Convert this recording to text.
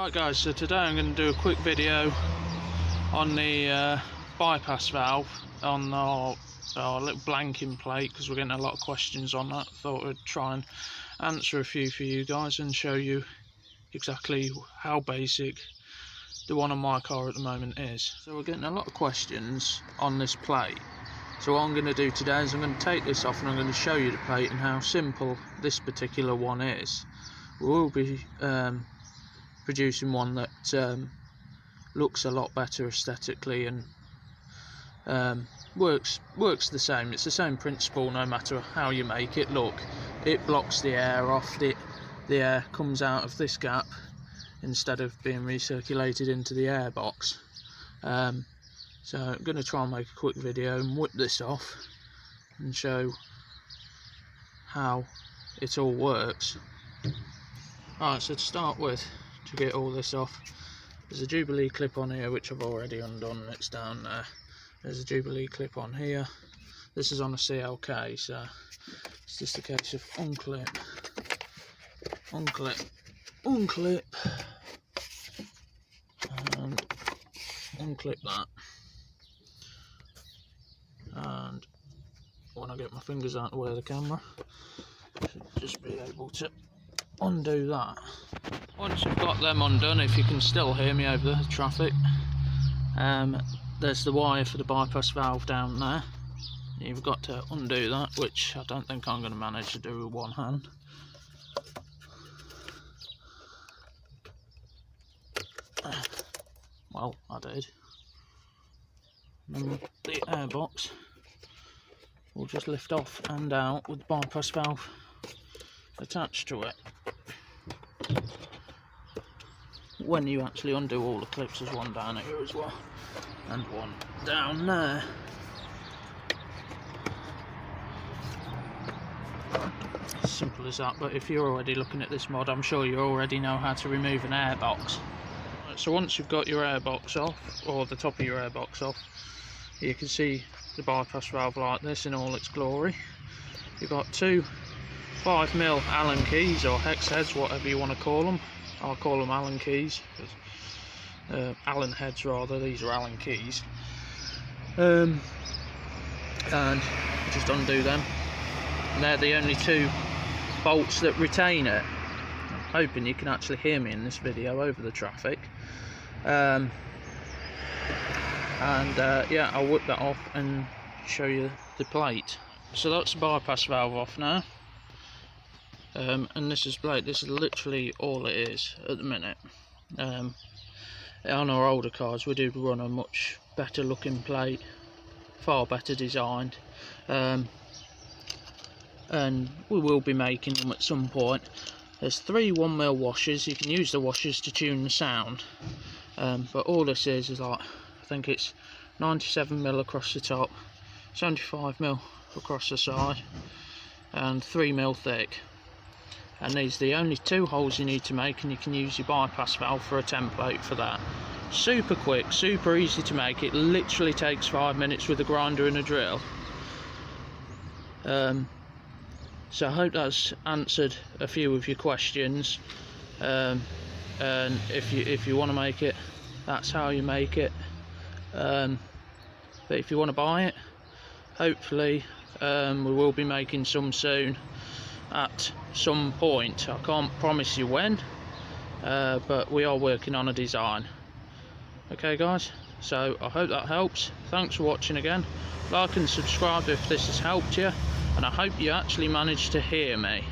Right guys, so today I'm going to do a quick video on the bypass valve on our little blanking plate, because we're getting a lot of questions on that. Thought I'd try and answer a few for you guys and show you exactly how basic the one on my car at the moment is. So we're getting a lot of questions on this plate. So what I'm going to do today is I'm going to take this off and I'm going to show you the plate and how simple this particular one is. We will be producing one that looks a lot better aesthetically and works the same. It's the same principle no matter how you make it. Look, it blocks the air off. The air comes out of this gap instead of being recirculated into the air box. So I'm going to try and make a quick video and whip this off and show how it all works. Alright, so to start with, to get all this off, there's a Jubilee clip on here which I've already undone. It's down there. There's a Jubilee clip on here. This is on a CLK, so it's just a case of unclip, unclip, unclip, and unclip that. And when I get my fingers out of the way of the camera, I should just be able to undo that. Once you've got them undone, if you can still hear me over the traffic, there's the wire for the bypass valve down there. You've got to undo that, which I don't think I'm going to manage to do with one hand. Well, I did. And the airbox will just lift off and out with the bypass valve attached to it. When you actually undo all the clips, there's one down here as well, and one down there. Simple as that. But if you're already looking at this mod, I'm sure you already know how to remove an airbox. So once you've got your airbox off, or the top of your airbox off, you can see the bypass valve like this in all its glory. You've got two 5mm Allen keys, or hex heads, whatever you want to call them. I'll call them Allen keys, Allen heads rather. These are Allen keys. And just undo them. And they're the only two bolts that retain it. I'm hoping you can actually hear me in this video over the traffic. Yeah, I'll whip that off and show you the plate. So that's the bypass valve off now. And this is plate. This is literally all it is at the minute. On our older cars we do run a much better looking plate, far better designed, and we will be making them at some point. There's 3 1mm washers. You can use the washers to tune the sound, but all this is like, I think it's 97mm across the top, 75mm across the side, and 3mm thick. And these are the only 2 holes you need to make, and you can use your bypass valve for a template for that. Super quick, super easy to make. It literally takes 5 minutes with a grinder and a drill. So I hope that's answered a few of your questions. And if you want to make it, that's how you make it. But if you want to buy it, hopefully we will be making some soon at some point. I can't promise you when, but we are working on a design. Okay guys, so I hope that helps. Thanks for watching again. Like and subscribe if this has helped you, and I hope you actually managed to hear me.